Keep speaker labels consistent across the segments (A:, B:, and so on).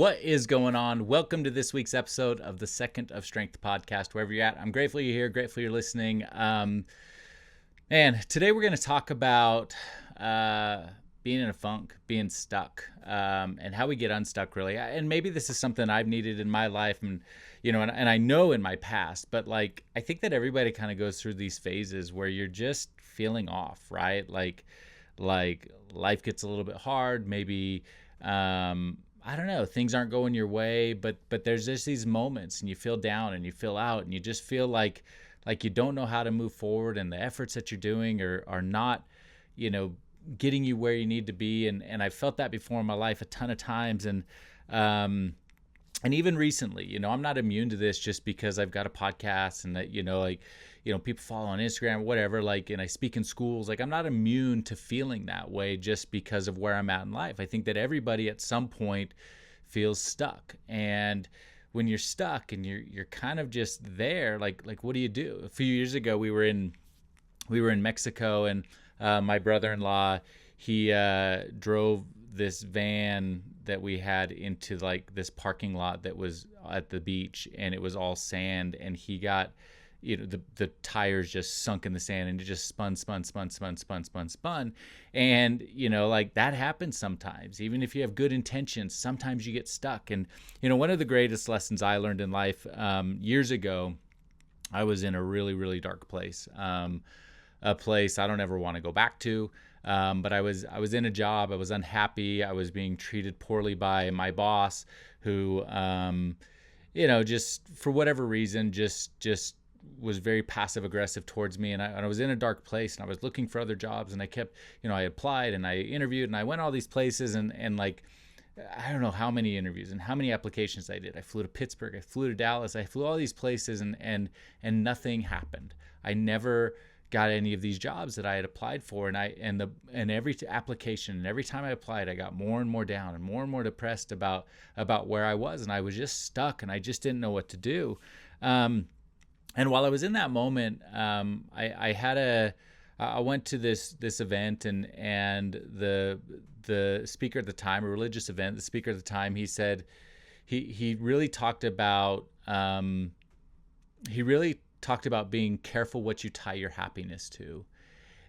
A: What is going on? Welcome to this week's episode of the Second of Strength podcast. Wherever you're at, I'm grateful you're here, grateful you're listening. And today we're going to talk about being in a funk, being stuck, and how we get unstuck, really. And maybe this is something I've needed in my life, and and I know in my past. But like, I think that everybody kind of goes through these phases where you're just feeling off, right? Like life gets a little bit hard, maybe. I don't know, things aren't going your way, but there's just these moments and you feel down and you feel out and you just feel like you don't know how to move forward, and the efforts that you're doing are not, getting you where you need to be. And I've felt that before in my life a ton of times. And even recently, I'm not immune to this just because I've got a podcast and that, people follow on Instagram or whatever, and I speak in schools. I'm not immune to feeling that way just because of where I'm at in life. I think that everybody at some point feels stuck. And when you're stuck and you're kind of just there, like what do you do? A few years ago, we were in Mexico, and my brother-in-law, he drove this van that we had into this parking lot that was at the beach, and it was all sand, and he got the tires just sunk in the sand, and it just spun. And that happens sometimes. Even if you have good intentions, sometimes you get stuck. And one of the greatest lessons I learned in life, years ago, I was in a really, really dark place, a place I don't ever want to go back to. But I was in a job. I was unhappy. I was being treated poorly by my boss, who, just for whatever reason, just was very passive aggressive towards me. And I was in a dark place, and I was looking for other jobs, and I kept, I applied and I interviewed and I went all these places, and I don't know how many interviews and how many applications I did. I flew to Pittsburgh, I flew to Dallas, I flew all these places, and nothing happened. I never got any of these jobs that I had applied for, and every application and every time I applied, I got more and more down and more depressed about where I was, and I was just stuck, and I just didn't know what to do. And while I was in that moment, I went to this event, and the speaker at the time, a religious event, the speaker at the time, he said he really talked about being careful what you tie your happiness to.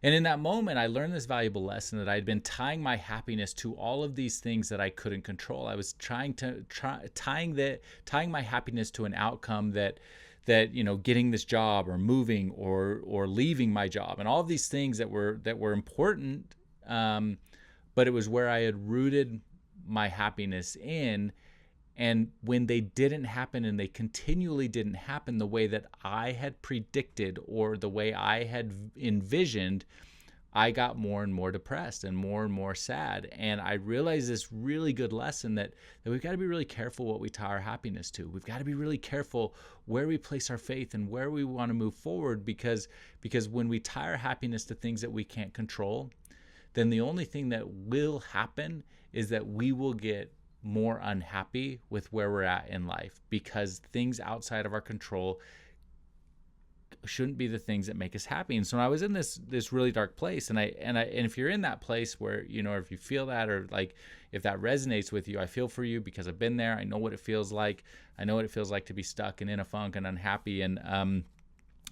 A: And in that moment, I learned this valuable lesson, that I'd been tying my happiness to all of these things that I couldn't control. I was tying my happiness to an outcome that getting this job or moving or leaving my job, and all of these things that were important, but it was where I had rooted my happiness in. And when they didn't happen, and they continually didn't happen the way that I had predicted or the way I had envisioned, I got more and more depressed and more sad. And I realized this really good lesson that we've got to be really careful what we tie our happiness to. We've got to be really careful where we place our faith and where we want to move forward, because when we tie our happiness to things that we can't control, then the only thing that will happen is that we will get more unhappy with where we're at in life, because things outside of our control shouldn't be the things that make us happy. And so I was in this really dark place, and if you're in that place where, or if you feel that, or if that resonates with you, I feel for you, because I've been there. I know what it feels like. I know what it feels like to be stuck and in a funk and unhappy. And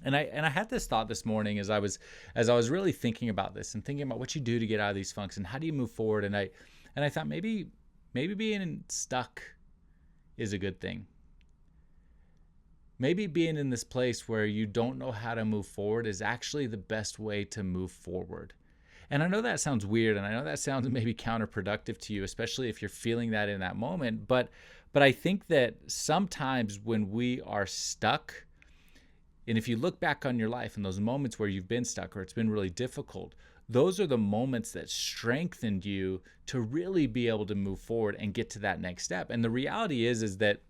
A: I had this thought this morning as I was really thinking about this and thinking about what you do to get out of these funks and how do you move forward. And I thought maybe being stuck is a good thing. Maybe being in this place where you don't know how to move forward is actually the best way to move forward. And I know that sounds weird, and I know that sounds maybe counterproductive to you, especially if you're feeling that in that moment. But I think that sometimes when we are stuck, and if you look back on your life and those moments where you've been stuck or it's been really difficult, those are the moments that strengthened you to really be able to move forward and get to that next step. And the reality is that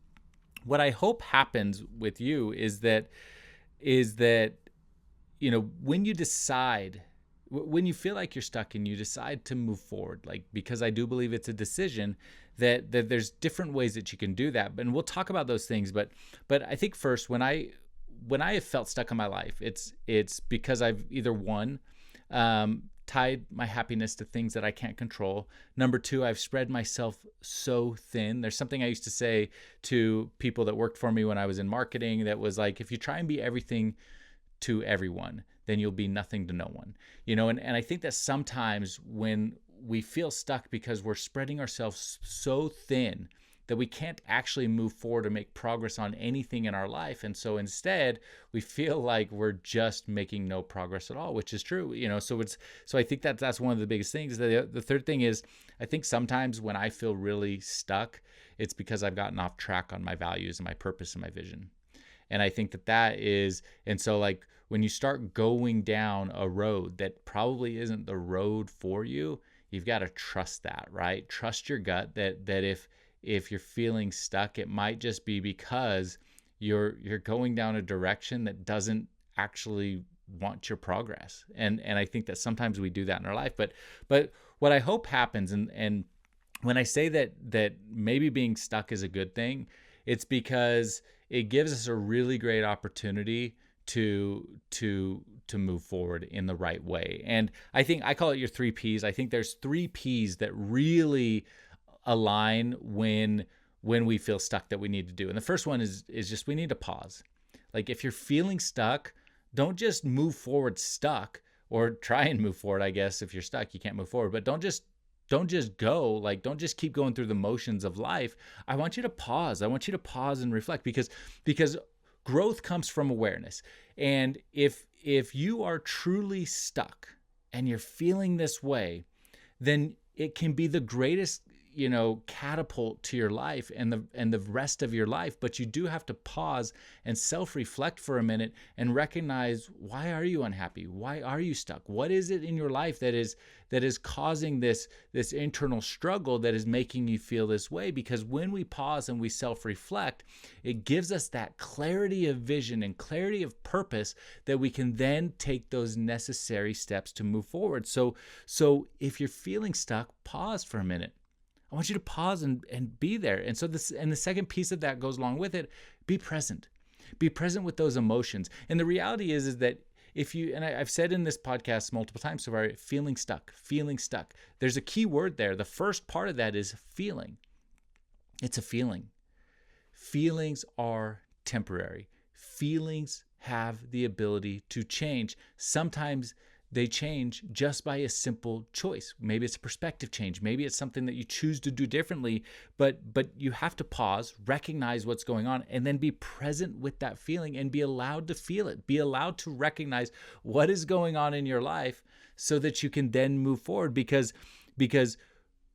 A: what I hope happens with you is that when you decide, when you feel like you're stuck and you decide to move forward, because I do believe it's a decision, that there's different ways that you can do that. And we'll talk about those things. But I think first, when I have felt stuck in my life, it's because I've either one, tied my happiness to things that I can't control. Number two, I've spread myself so thin. There's something I used to say to people that worked for me when I was in marketing that was like, if you try and be everything to everyone, then you'll be nothing to no one. And I think that sometimes when we feel stuck because we're spreading ourselves so thin that we can't actually move forward or make progress on anything in our life. And so instead, we feel like we're just making no progress at all, which is true. So I think that's one of the biggest things. The third thing is, I think sometimes when I feel really stuck, it's because I've gotten off track on my values and my purpose and my vision. And I think that is, and so like when you start going down a road that probably isn't the road for you, you've got to trust that, right? Trust your gut that if you're feeling stuck, it might just be because you're going down a direction that doesn't actually want your progress. And I think that sometimes we do that in our life. But what I hope happens, and when I say that maybe being stuck is a good thing, it's because it gives us a really great opportunity to move forward in the right way. And I think I call it your 3 Ps. I think there's 3 Ps that really align when we feel stuck that we need to do. And the first one is just we need to pause. Like if you're feeling stuck, don't just move forward stuck, or try and move forward. I guess if you're stuck, you can't move forward, but don't just go, like don't just keep going through the motions of life. I want you to pause. I want you to pause and reflect, because growth comes from awareness. And if you are truly stuck and you're feeling this way, then it can be the greatest catapult to your life and the rest of your life. But you do have to pause and self-reflect for a minute and recognize, why are you unhappy? Why are you stuck? What is it in your life that is causing this internal struggle that is making you feel this way? Because when we pause and we self-reflect, it gives us that clarity of vision and clarity of purpose that we can then take those necessary steps to move forward. So if you're feeling stuck, pause for a minute. I want you to pause and be there. And so the second piece of that goes along with it. Be present. Be present with those emotions. And the reality is that if you, and I've said in this podcast multiple times so far, feeling stuck. There's a key word there. The first part of that is feeling. It's a feeling. Feelings are temporary. Feelings have the ability to change. Sometimes they change just by a simple choice. Maybe it's a perspective change. Maybe it's something that you choose to do differently, but you have to pause, recognize what's going on, and then be present with that feeling and be allowed to feel it. Be allowed to recognize what is going on in your life so that you can then move forward, because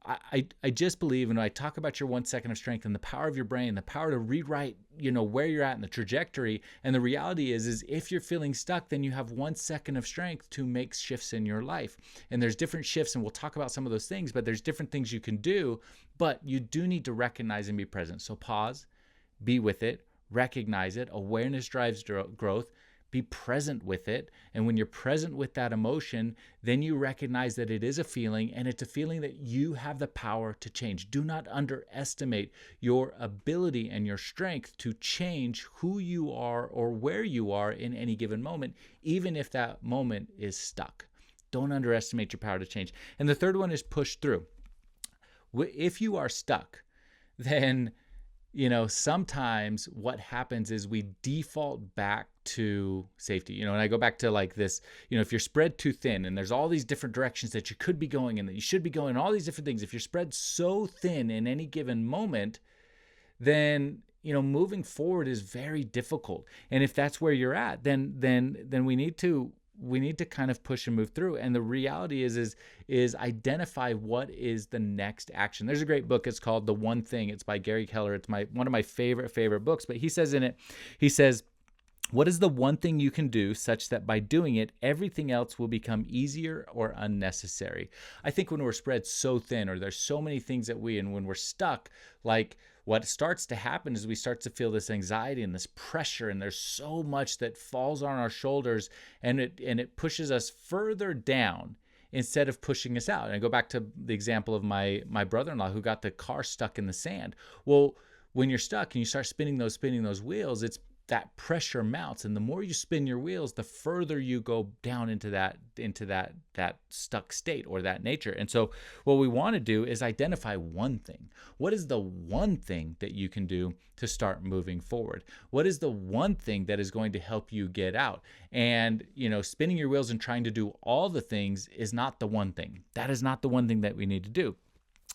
A: I just believe, and I talk about your 1 second of strength and the power of your brain, the power to rewrite, where you're at in the trajectory. And the reality is if you're feeling stuck, then you have 1 second of strength to make shifts in your life. And there's different shifts, and we'll talk about some of those things, but there's different things you can do, but you do need to recognize and be present. So pause, be with it, recognize it. Awareness drives growth. Be present with it. And when you're present with that emotion, then you recognize that it is a feeling, and it's a feeling that you have the power to change. Do not underestimate your ability and your strength to change who you are or where you are in any given moment, even if that moment is stuck. Don't underestimate your power to change. And the third one is push through. If you are stuck, then sometimes what happens is we default back to safety, and I go back to like this, if you're spread too thin and there's all these different directions that you could be going and that you should be going, all these different things, if you're spread so thin in any given moment, then, moving forward is very difficult. And if that's where you're at, then we need to kind of push and move through. And the reality is identify what is the next action. There's a great book. It's called The One Thing. It's by Gary Keller. It's one of my favorite books. But he says in it, what is the one thing you can do such that by doing it, everything else will become easier or unnecessary? I think when we're spread so thin, or there's so many things and when we're stuck, like what starts to happen is we start to feel this anxiety and this pressure, and there's so much that falls on our shoulders, and it pushes us further down instead of pushing us out. And I go back to the example of my brother-in-law who got the car stuck in the sand. Well, when you're stuck and you start spinning those wheels, that pressure mounts, and the more you spin your wheels, the further you go down into that stuck state or that nature. And so what we want to do is identify one thing. What is the one thing that you can do to start moving forward? What is the one thing that is going to help you get out? And spinning your wheels and trying to do all the things is not the one thing. That is not the one thing that we need to do.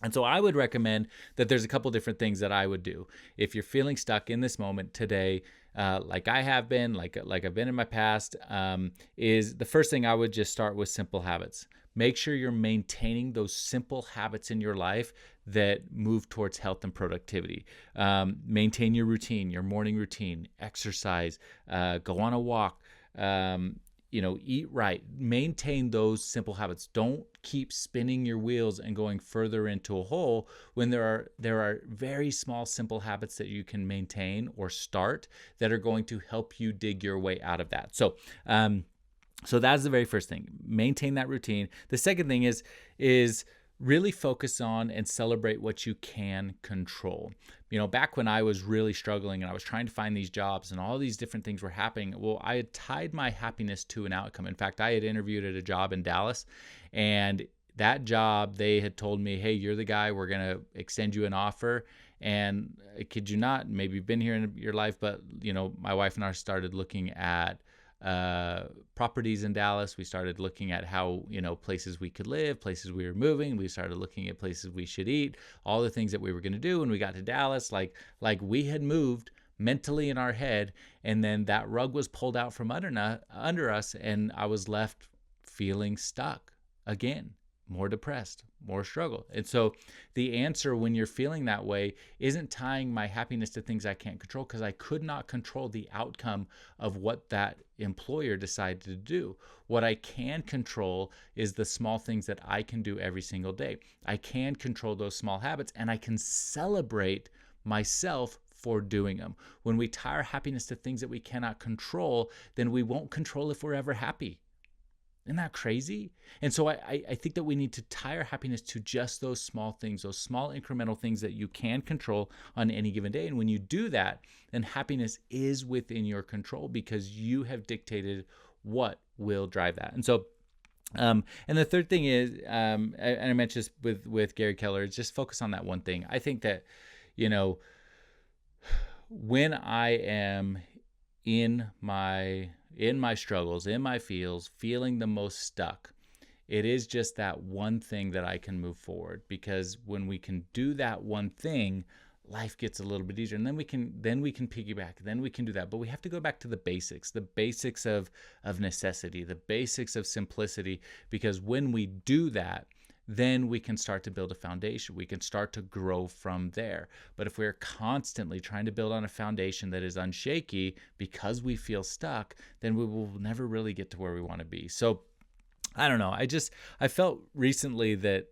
A: And so I would recommend that there's a couple different things that I would do. If you're feeling stuck in this moment today, like I have been, like I've been in my past, is the first thing I would just start with simple habits. Make sure you're maintaining those simple habits in your life that move towards health and productivity. Maintain your routine, your morning routine, exercise, go on a walk, eat right, maintain those simple habits. Don't keep spinning your wheels and going further into a hole when there are very small, simple habits that you can maintain or start that are going to help you dig your way out of that. So that's the very first thing. Maintain that routine. The second thing is really focus on and celebrate what you can control. Back when I was really struggling and I was trying to find these jobs and all these different things were happening, well, I had tied my happiness to an outcome. In fact, I had interviewed at a job in Dallas, and that job, they had told me, hey, you're the guy, we're going to extend you an offer. And I kid you not, maybe you've been here in your life, but my wife and I started looking at properties in Dallas. We started looking at how, places we could live, places we were moving. We started looking at places we should eat, all the things that we were going to do when we got to Dallas. Like we had moved mentally in our head, and then that rug was pulled out from under us, and I was left feeling stuck again. More depressed, more struggle. And so the answer when you're feeling that way isn't tying my happiness to things I can't control, because I could not control the outcome of what that employer decided to do. What I can control is the small things that I can do every single day. I can control those small habits, and I can celebrate myself for doing them. When we tie our happiness to things that we cannot control, then we won't control if we're ever happy. Isn't that crazy? And so I think that we need to tie our happiness to just those small things, those small incremental things that you can control on any given day. And when you do that, then happiness is within your control, because you have dictated what will drive that. And so, and the third thing is, and I mentioned this with Gary Keller, is just focus on that one thing. I think that, when I am in my struggles, in my feeling the most stuck, it is just that one thing that I can move forward. Because when we can do that one thing, life gets a little bit easier, and then we can piggyback, then we can do that. But we have to go back to the basics of necessity, the basics of simplicity, because when we do that, then we can start to build a foundation. We can start to grow from there. But if we're constantly trying to build on a foundation that is unshaky because we feel stuck, then we will never really get to where we want to be. So I don't know. I felt recently that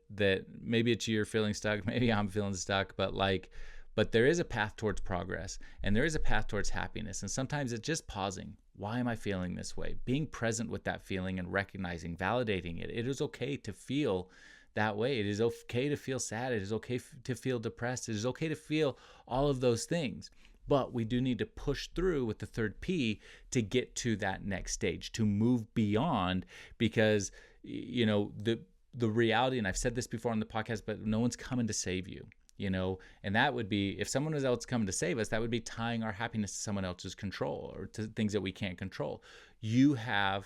A: maybe it's you're feeling stuck, maybe I'm feeling stuck, but there is a path towards progress, and there is a path towards happiness. And sometimes it's just pausing. Why am I feeling this way? Being present with that feeling and recognizing, validating it. It is okay to feel that way. It is okay to feel sad. It is okay to feel depressed. It is okay to feel all of those things. But we do need to push through with the third P to get to that next stage, to move beyond, because, the reality, and I've said this before on the podcast, but no one's coming to save you, and that would be, if someone else coming to save us, that would be tying our happiness to someone else's control or to things that we can't control. You have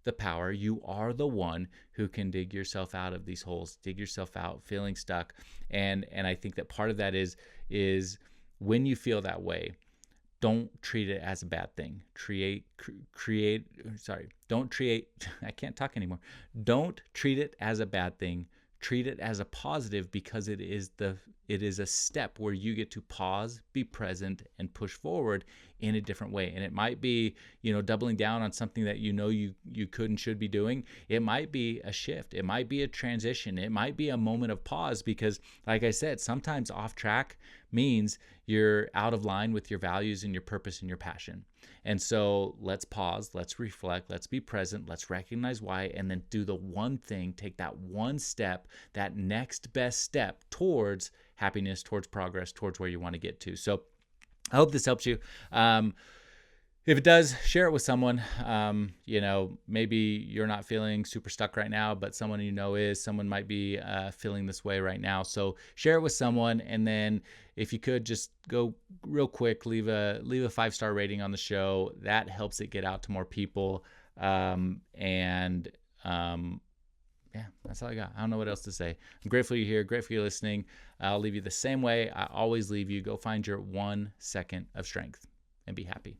A: the power. You are the one who can dig yourself out of these holes, dig yourself out feeling stuck. And I think that part of that is when you feel that way, don't treat it as a bad thing. I can't talk anymore. Don't treat it as a bad thing. Treat it as a positive, because it is a step where you get to pause, be present, and push forward in a different way. And it might be, doubling down on something that you could and should be doing. It might be a shift. It might be a transition. It might be a moment of pause, because, like I said, sometimes off track means you're out of line with your values and your purpose and your passion. And so let's pause, let's reflect, let's be present, let's recognize why, and then do the one thing, take that one step, that next best step towards happiness, towards progress, towards where you want to get to. So I hope this helps you. If it does, share it with someone. Maybe you're not feeling super stuck right now, but someone you know is. Someone might be feeling this way right now. So share it with someone, and then if you could just go real quick, leave a 5-star rating on the show. That helps it get out to more people. And yeah, that's all I got. I don't know what else to say. I'm grateful you're here. Grateful you're listening. I'll leave you the same way I always leave you. Go find your 1 second of strength and be happy.